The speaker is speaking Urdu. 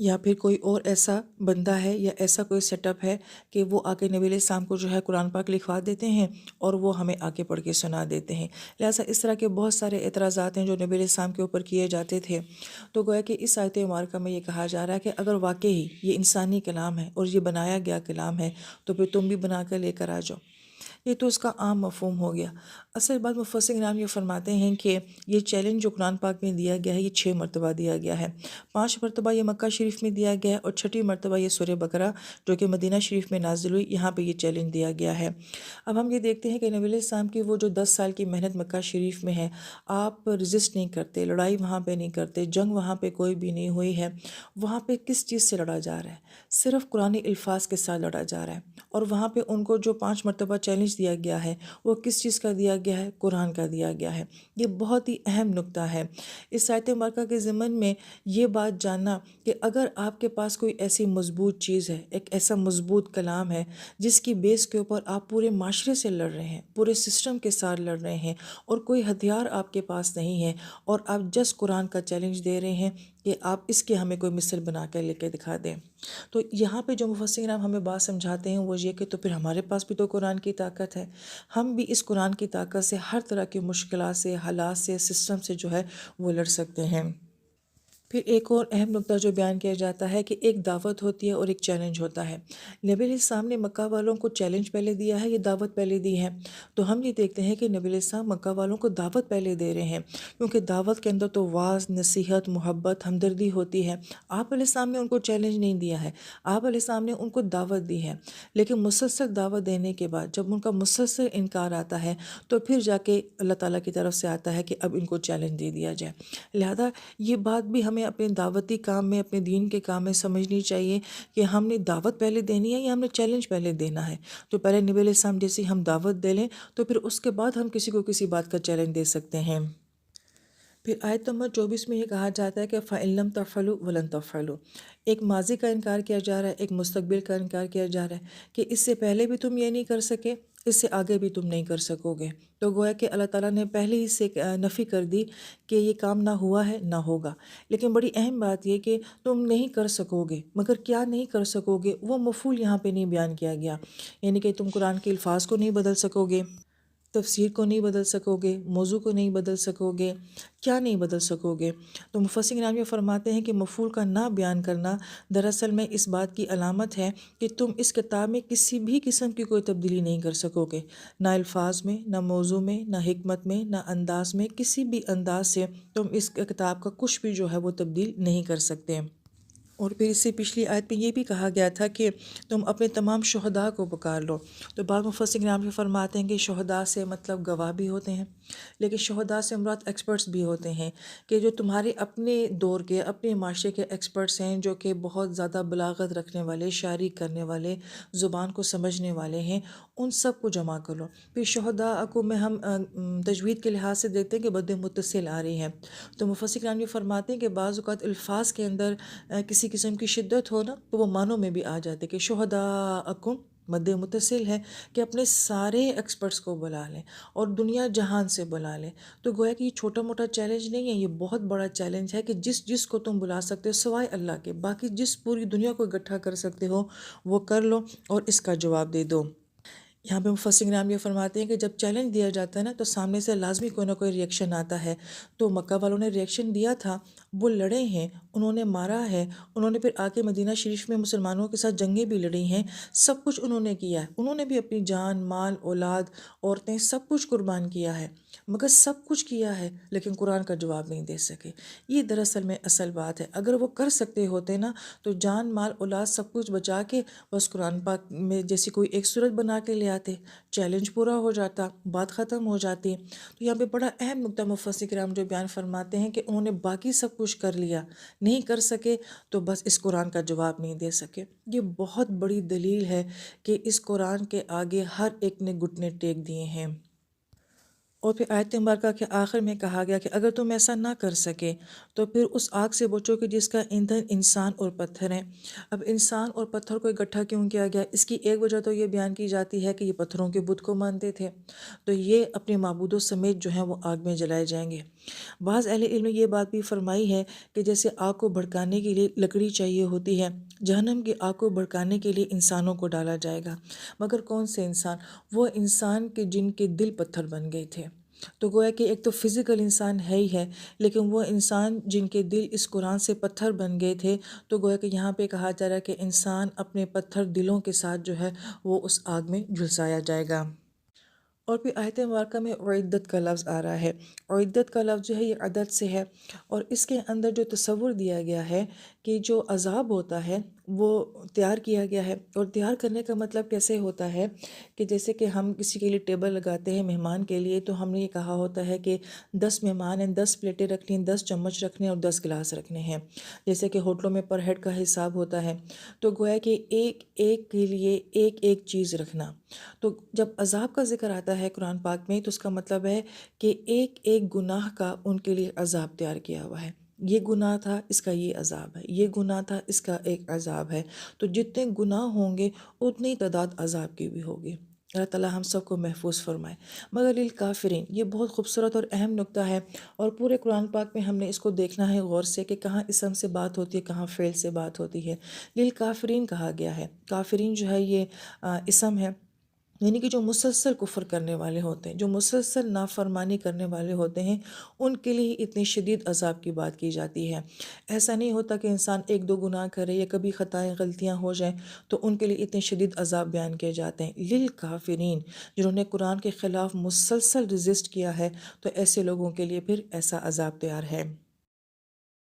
یا پھر کوئی اور ایسا بندہ ہے یا ایسا کوئی سیٹ اپ ہے کہ وہ آ کے نبی علیہ السلام کو جو ہے قرآن پاک لکھوا دیتے ہیں اور وہ ہمیں آ کے پڑھ کے سنا دیتے ہیں۔ لہٰذا اس طرح کے بہت سارے اعتراضات ہیں جو نبی علیہ السلام کے اوپر کیے جاتے تھے۔ تو گویا کہ اس آیت مبارکہ میں یہ کہا جا رہا ہے کہ اگر واقعی یہ انسانی کلام ہے اور یہ بنایا گیا کلام ہے تو پھر تم بھی بنا کر لے کر آ جاؤ۔ یہ تو اس کا عام مفہوم ہو گیا۔ اصل بات مفسر کرام یہ فرماتے ہیں کہ یہ چیلنج جو قرآن پاک میں دیا گیا ہے یہ 6 مرتبہ دیا گیا ہے۔ 5 مرتبہ یہ مکہ شریف میں دیا گیا ہے اور 6ٹھی مرتبہ یہ سورہ بقرہ جو کہ مدینہ شریف میں نازل ہوئی یہاں پہ یہ چیلنج دیا گیا ہے۔ اب ہم یہ دیکھتے ہیں کہ نبی علیہ السلام کی وہ جو 10 سال کی محنت مکہ شریف میں ہے، آپ رزسٹ نہیں کرتے، لڑائی وہاں پہ نہیں کرتے، جنگ وہاں پہ کوئی بھی نہیں ہوئی ہے۔ وہاں پہ کس چیز سے لڑا جا رہا ہے؟ صرف قرآنی الفاظ کے ساتھ لڑا جا رہا ہے۔ اور وہاں پہ ان کو جو 5 مرتبہ چیلنج دیا گیا ہے وہ کس چیز کا دیا گیا ہے؟ قرآن کا دیا گیا ہے۔ یہ بہت ہی اہم نکتہ ہے اس آیت مبارکہ کے ضمن میں، یہ بات جاننا کہ اگر آپ کے پاس کوئی ایسی مضبوط چیز ہے، ایک ایسا مضبوط کلام ہے جس کی بیس کے اوپر آپ پورے معاشرے سے لڑ رہے ہیں، پورے سسٹم کے ساتھ لڑ رہے ہیں اور کوئی ہتھیار آپ کے پاس نہیں ہے اور آپ جس قرآن کا چیلنج دے رہے ہیں کہ آپ اس کے ہمیں کوئی مثل بنا کر لے کے دکھا دیں، تو یہاں پہ جو مفسرین ہمیں بات سمجھاتے ہیں وہ یہ کہ تو پھر ہمارے پاس بھی تو قرآن کی طاقت ہے، ہم بھی اس قرآن کی طاقت سے ہر طرح کی مشکلات سے، حالات سے، سسٹم سے جو ہے وہ لڑ سکتے ہیں۔ پھر ایک اور اہم نکتہ جو بیان کیا جاتا ہے کہ ایک دعوت ہوتی ہے اور ایک چیلنج ہوتا ہے۔ نبی علیہ السلام نے مکہ والوں کو چیلنج پہلے دیا ہے، یہ دعوت پہلے دی ہے۔ تو ہم یہ دیکھتے ہیں کہ نبی علیہ السلام مکہ والوں کو دعوت پہلے دے رہے ہیں، کیونکہ دعوت کے اندر تو وعظ، نصیحت، محبت، ہمدردی ہوتی ہے۔ آپ علیہ السلام نے ان کو چیلنج نہیں دیا ہے، آپ علیہ السلام نے ان کو دعوت دی ہے، لیکن مسلسل دعوت دینے کے بعد جب ان کا مسلسل انکار آتا ہے تو پھر جا کے اللہ تعالیٰ کی طرف سے آتا ہے کہ اب ان کو چیلنج دے دیا جائے۔ لہذا یہ بات بھی ہمیں اپنے دعوتی کام میں، اپنے دین کے کام میں سمجھنی چاہیے کہ ہم نے دعوت پہلے دینی ہے یا ہم نے چیلنج پہلے دینا ہے۔ تو پہلے نبی علیہ السلام جیسی ہم دعوت دے لیں تو پھر اس کے بعد ہم کسی کو کسی بات کا چیلنج دے سکتے ہیں۔ پھر آیت نمبر 24 میں یہ کہا جاتا ہے کہ فَإِن لَمْ تَفْعَلُوا وَلَن تَفْعَلُوا، ایک ماضی کا انکار کیا جا رہا ہے، ایک مستقبل کا انکار کیا جا رہا ہے کہ اس سے پہلے بھی تم یہ نہیں کر سکے، اس سے آگے بھی تم نہیں کر سکو گے۔ تو گویا کہ اللہ تعالیٰ نے پہلے ہی سے نفی کر دی کہ یہ کام نہ ہوا ہے نہ ہوگا۔ لیکن بڑی اہم بات یہ کہ تم نہیں کر سکو گے، مگر کیا نہیں کر سکو گے وہ مفعول یہاں پہ نہیں بیان کیا گیا، یعنی کہ تم قرآن کے الفاظ کو نہیں بدل سکو گے، تفسیر کو نہیں بدل سکو گے، موضوع کو نہیں بدل سکو گے، کیا نہیں بدل سکو گے؟ تو مفسر کرام یہ فرماتے ہیں کہ مفعول کا نہ بیان کرنا دراصل میں اس بات کی علامت ہے کہ تم اس کتاب میں کسی بھی قسم کی کوئی تبدیلی نہیں کر سکو گے، نہ الفاظ میں، نہ موضوع میں، نہ حکمت میں، نہ انداز میں، کسی بھی انداز سے تم اس کتاب کا کچھ بھی جو ہے وہ تبدیل نہیں کر سکتے۔ اور پھر اس سے پچھلی آیت میں یہ بھی کہا گیا تھا کہ تم اپنے تمام شہداء کو پکار لو۔ تو بعض مفسرین کرام فرماتے ہیں کہ شہداء سے مطلب گواہ بھی ہوتے ہیں، لیکن شہداء سے مراد ایکسپرٹس بھی ہوتے ہیں کہ جو تمہارے اپنے دور کے، اپنے معاشرے کے ایکسپرٹس ہیں، جو کہ بہت زیادہ بلاغت رکھنے والے، شاعری کرنے والے، زبان کو سمجھنے والے ہیں، ان سب کو جمع کر لو۔ پھر شہداء کو میں ہم تجوید کے لحاظ سے دیکھتے ہیں کہ بد متصل آ رہی ہیں۔ تو مفسر کرام یہ فرماتے ہیں کہ بعض اوقات الفاظ کے اندر کسی قسم کی شدت ہو نا تو وہ معنوں میں بھی آ جاتے کہ شہداءکم مد متصل ہے کہ اپنے سارے ایکسپرٹس کو بلا لیں اور دنیا جہان سے بلا لیں۔ تو گویا کہ یہ چھوٹا موٹا چیلنج نہیں ہے، یہ بہت بڑا چیلنج ہے کہ جس کو تم بلا سکتے ہو سوائے اللہ کے، باقی جس پوری دنیا کو اکٹھا کر سکتے ہو وہ کر لو اور اس کا جواب دے دو۔ یہاں پہ مفسر کرام یہ فرماتے ہیں کہ جب چیلنج دیا جاتا ہے نا تو سامنے سے لازمی کوئی نہ کوئی ریئیکشن آتا ہے۔ تو مکہ والوں نے ریئیکشن دیا تھا، وہ لڑے ہیں، انہوں نے مارا ہے، انہوں نے پھر آ کے مدینہ شریف میں مسلمانوں کے ساتھ جنگیں بھی لڑی ہیں، سب کچھ انہوں نے کیا ہے، انہوں نے بھی اپنی جان، مال، اولاد، عورتیں سب کچھ قربان کیا ہے، مگر سب کچھ کیا ہے لیکن قرآن کا جواب نہیں دے سکے۔ یہ دراصل میں اصل بات ہے، اگر وہ کر سکتے ہوتے نا تو جان، مال، اولاد سب کچھ بچا کے بس قرآن پاک میں جیسی کوئی ایک صورت بنا کے لے آتے، چیلنج پورا ہو جاتا، بات ختم ہو جاتی۔ تو یہاں پہ بڑا اہم نکتہ مفسر کرام جو بیان فرماتے ہیں کہ انہوں نے باقی سب کچھ کر لیا، نہیں کر سکے تو بس اس قرآن کا جواب نہیں دے سکے۔ یہ بہت بڑی دلیل ہے کہ اس قرآن کے آگے ہر ایک نے گھٹنے ٹیک دیے ہیں۔ اور پھر آیت مبارکہ کے آخر میں کہا گیا کہ اگر تم ایسا نہ کر سکے تو پھر اس آگ سے بچو کہ جس کا ایندھن انسان اور پتھر ہیں۔ اب انسان اور پتھر کو اکٹھا کیوں کیا گیا؟ اس کی ایک وجہ تو یہ بیان کی جاتی ہے کہ یہ پتھروں کے بت کو مانتے تھے، تو یہ اپنے معبودوں سمیت جو ہیں وہ آگ میں جلائے جائیں گے۔ بعض اہل علم نے یہ بات بھی فرمائی ہے کہ جیسے آگ کو بھڑکانے کے لیے لکڑی چاہیے ہوتی ہے، جہنم کی آگ کو بھڑکانے کے لیے انسانوں کو ڈالا جائے گا، مگر کون سے انسان؟ وہ انسان کے جن کے دل پتھر بن گئے تھے۔ تو گویا کہ ایک تو فزیکل انسان ہے ہی ہے، لیکن وہ انسان جن کے دل اس قرآن سے پتھر بن گئے تھے، تو گویا کہ یہاں پہ کہا جا رہا ہے کہ انسان اپنے پتھر دلوں کے ساتھ جو ہے وہ اس آگ میں جھلسایا جائے گا۔ اور پھر آیت مبارکہ میں اعدت کا لفظ آ رہا ہے۔ اعدت کا لفظ جو ہے یہ عدد سے ہے، اور اس کے اندر جو تصور دیا گیا ہے کہ جو عذاب ہوتا ہے وہ تیار کیا گیا ہے۔ اور تیار کرنے کا مطلب کیسے ہوتا ہے کہ جیسے کہ ہم کسی کے لیے ٹیبل لگاتے ہیں مہمان کے لیے، تو ہم نے یہ کہا ہوتا ہے کہ 10 مہمان ہیں، 10 پلیٹیں رکھنی ہیں، 10 چمچ رکھنے اور 10 گلاس رکھنے ہیں، جیسے کہ ہوٹلوں میں پر ہیڈ کا حساب ہوتا ہے۔ تو گویا کہ ایک ایک کے لیے ایک ایک چیز رکھنا۔ تو جب عذاب کا ذکر آتا ہے قرآن پاک میں، تو اس کا مطلب ہے کہ ایک ایک گناہ کا ان کے لیے عذاب تیار کیا ہوا ہے۔ یہ گناہ تھا، اس کا یہ عذاب ہے، یہ گناہ تھا، اس کا ایک عذاب ہے۔ تو جتنے گناہ ہوں گے اتنی تعداد عذاب کی بھی ہوگی۔ اللہ تعالیٰ ہم سب کو محفوظ فرمائے۔ مگر للکافرین، یہ بہت خوبصورت اور اہم نکتہ ہے، اور پورے قرآن پاک میں ہم نے اس کو دیکھنا ہے غور سے کہ کہاں اسم سے بات ہوتی ہے، کہاں فعل سے بات ہوتی ہے۔ للکافرین کہا گیا ہے۔ کافرین جو ہے یہ اسم ہے، یعنی کہ جو مسلسل کفر کرنے والے ہوتے ہیں، جو مسلسل نافرمانی کرنے والے ہوتے ہیں، ان کے لیے اتنی شدید عذاب کی بات کی جاتی ہے۔ ایسا نہیں ہوتا کہ انسان ایک دو گناہ کرے یا کبھی خطائیں غلطیاں ہو جائیں تو ان کے لیے اتنے شدید عذاب بیان کیے جاتے ہیں۔ للکافرین، جنہوں نے قرآن کے خلاف مسلسل رزسٹ کیا ہے، تو ایسے لوگوں کے لیے پھر ایسا عذاب تیار ہے۔